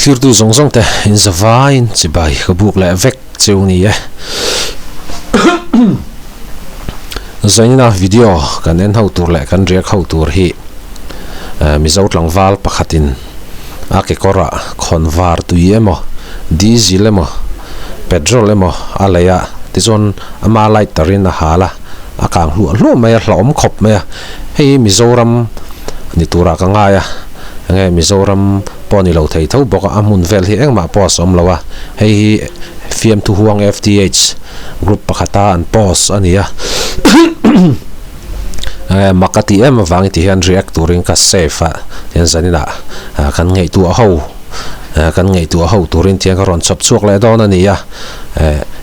clear tu zong zong te in zavain chibai kabuk la vek cheu ni e zaina video kan en ho tur le kan riak ho tur hi mizo tlangwal pakhatin ake kora khonwar tu yemo diesel emo petrol emo alaya tizon ama light tarin hala akang lu mai hlom khop mai hei mizoram ni tura ka nga ya nge mizoram poni lo thei tho boka amun vel hi engma pos om lawa hei fiam tu huang FTH group pakhata an pos ania makati em wangi ti han reactoring ka safe yan zanina kan ngei tu ho turin tiang ka ron chop chuak le don ania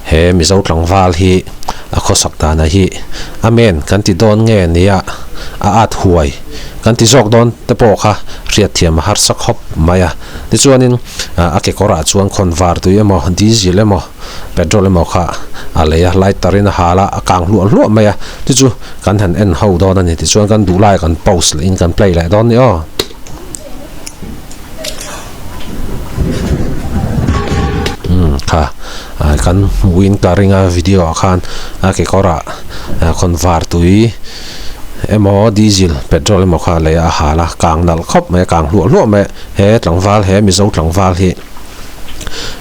he mizo tlangwal hi a khosak ta na hi amen kan ti don nge nia a at huai kan ti jok don te po kha riat thiam har sak hop maya ti chuanin ake kora chuan khonwar tu emo diesel emo petrol emo kha aleya light tarin hala akang lu maya ti chu kan han en ho don ani ti chuan kan du lai kan post in kan play lai don ni o kha kan win karinga video khan ake kora khonwar tui emo diesel petrol emo kha le a hala kang nal khop me kang lu me he tlangwal he mizo tlangwal hi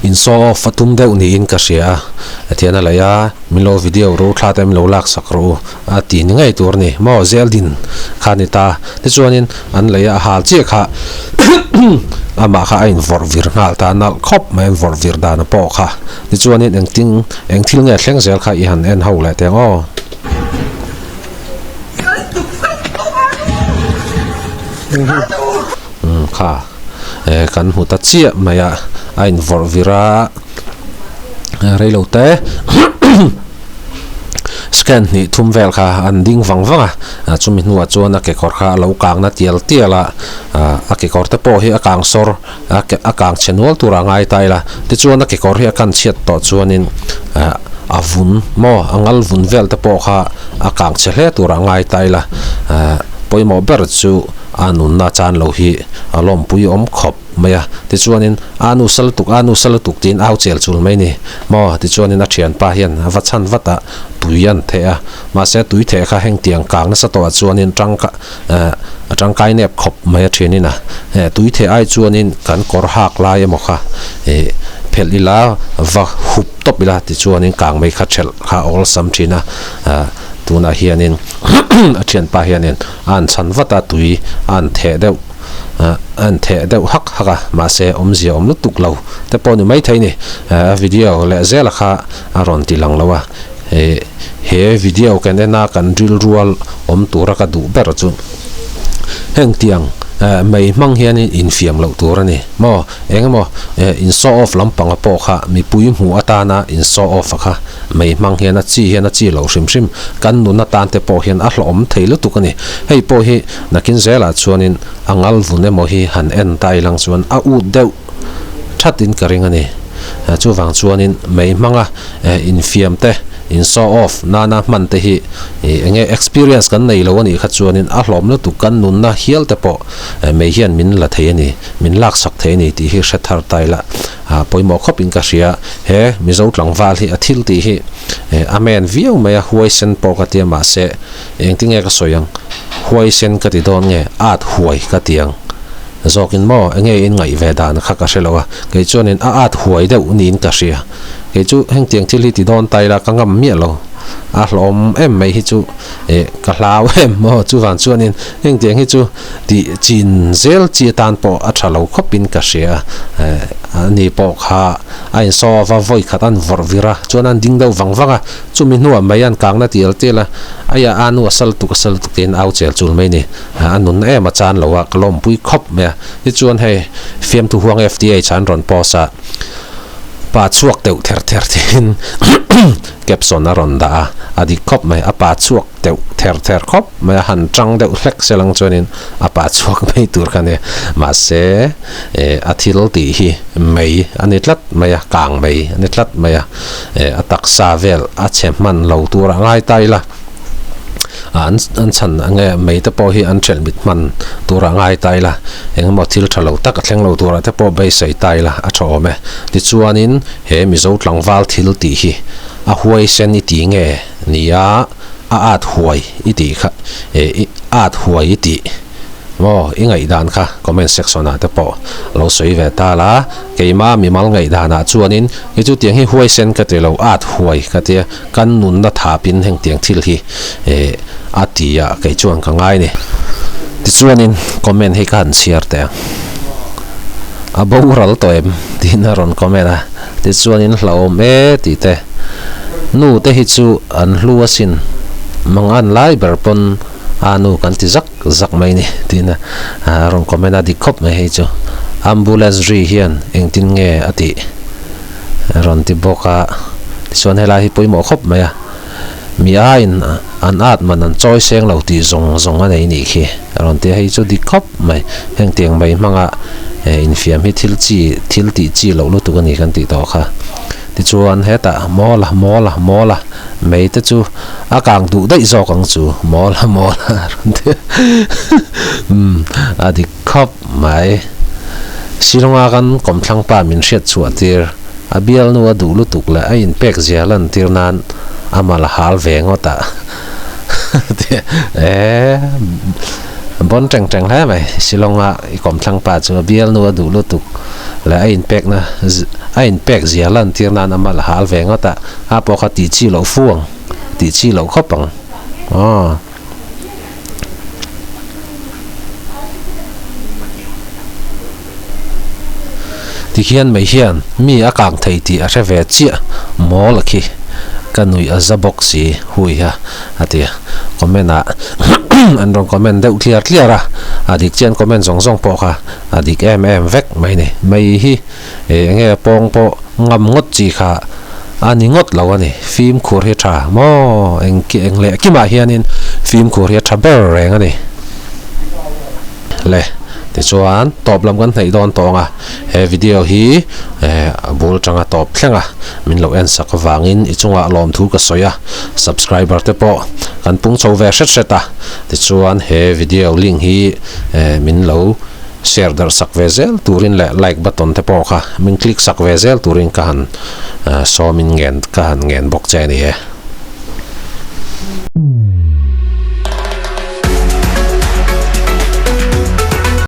in so fatum deuh ni in ka sia atiana la ya milo video ro thla tem lo lak sakro ati ni ngai tur ni mo zeldin khanita ti chuanin an le ya hal che kha ama kha in vor vir ngal ta nal khop me vor vir da na po kha ti chuanin eng thil nge thleng zel kha i han en ho le te ngo kha kan hu ta chia maya ain vor vira reilote scan ni thum vel kha an ding wangwanga chumi nuwa chuan ake kor kha lo kang na tiala ake kor te po hi akang sor akang chenol tura ngai taila ti chuan ake kor hi akan chiat to chuanin avun mo angal vun vel te po kha akang chle tura ngai taila poimo ber chu anun na chan lo hi alom pui om khop maya ti chuanin anu saltuk tin au chel chul mai ni mo ti chuanin a thian pa hian avachan vata puian the a ma se tui the kha heng tiang kang na sa to chuanin tang kai nep khop mai thini na tui the ai chuanin kan kor hak lai mo kha phelila va hup top ila ti chuanin kang mai kha thel kha ol sam thina tuna hianin athian pa hianin an chan vata tui an the deuh haka ma se omzia om lutuk lo te poni mai thaini video le zela kha aron ti lang lawa he video kanena kan drill rual om tura ka du ber chu heng tiang mai mang hian in fiam lo turani mo engmo in so off lampang po kha mi pui mu atana in so off kha mai mang hian a chi lo sim kan nu na tan te po hian a hlom theilu tukani hei po hi nakin zela chuanin angal vune mo hi han en tai lang chuan a u deuh thatin karingani chu wang chuanin mai manga in fiam te in so off nana man te hi enge experience kan nei lo ani kha chuanin a hlom na tu kan nun na hial te po me hian min la thei ani min lak sak thei ni ti hi thar taila poimo khop in ka ria he mizo tlangwal hi athil ti hi amen view me a huai sen po ka ti ma se engtinge ka soyang huai sen ka ti don nge at huai ka tiang zokin mo enge in ngai ve dan kha ka shelowa ke chuanin a at huai de unin ka ria ke chu heng tiang thil hi ti don taila ka ngam mi lo a hlom em mai hi chu ka hlaw em mo chu wan chuanin heng tiang hi chu ti chin zel chi tan po a thalo khopin ka ria ani po kha ai so va voi khatan vor vira chuanan ding do wangwanga chumi nuwa mayan kang na tial tela aya anu asal tu tin au chel chul mai ni anun e ma chan lowa klom pui khop me hi chuan he fiam tu huang FTA chan ron po sa pa chuak teu ther tin capson a ron da adi khop mai a pa chuak teu ther khop mai han chang deuh hlek selang chuanin a pa chuak mai tur khane ma se athil ti hi mai anitlat mai kang mai anitlat mai atak sa vel a chemman lo tur ngai taila an chan ange mei te po hi an thel mit man tura ngai tai la engemaw thil thalo tak a thleng lo tura te po bei sei tai la a thaw me ti chuanin he mizo tlangwal thil ti hi a huai sen i ti nge nia a at huai i ti kha at huai i ti mo ingai dan kha comment section na te po lo soi ve ta la keima mi mal ngai dana chuanin hi chu tiang hi huai sen ka te lo at huai ka te kan nun na thapin heng tiang thil hi atia kai chuan ka ngai ni ti chuanin comment hi kan share te a boral to em tin ron comment a ti chuanin hlo me ti te nu te hi chu an hluasin mangan lai berpon anu kan ti zak mai ni tina ron comment a di khop me hi chu ambulance ri hian eng tin nge ati ron ti boka ti chuan hela hi poimo khop mai a mi a in an at man an choi seng lo ti zong anei ni khi ron ti hei chu di khop mai heng tiang mai manga infiam hi thil ti chi lo lu tu kan ni kan ti to kha ti chuan heta mola mei te chu akang du dai zo kang chu mola ron ti adi khop mai silonga kan kom thlang pa min hriat chu atir abial nu adu lu tuk la a in pek zialan tirnan amala hal vengota bon teng ha mai silonga i kom thlang pa chu bial nu adu lu tuk la in pek na in pek zialan tirnan amala hal vengota a po kha ti chi lo fuang ti chi lo khopang ti hian mai hian mi akang thei ti a reve chia mo lakhi kanui azabok si hui ha atia komena an rong comment deuh clear a adik chen comment zong po kha adik vek mai ne mai hi nge pong po ngam ngot chi kha ani ngot lo ani film khur he tha mo eng le ki ma hianin film khur he tha ber reng ani le ti chuan top lam kan thei don tonga he video hi bul tanga top thlenga min lo en sak wangin I chunga lom thu ka soya subscriber te po kan pung chho ve seta ti chuan he video link hi min lo share dar sak vezel turin le like button te po kha min click sak vezel turin ka han so min ngen bok che ni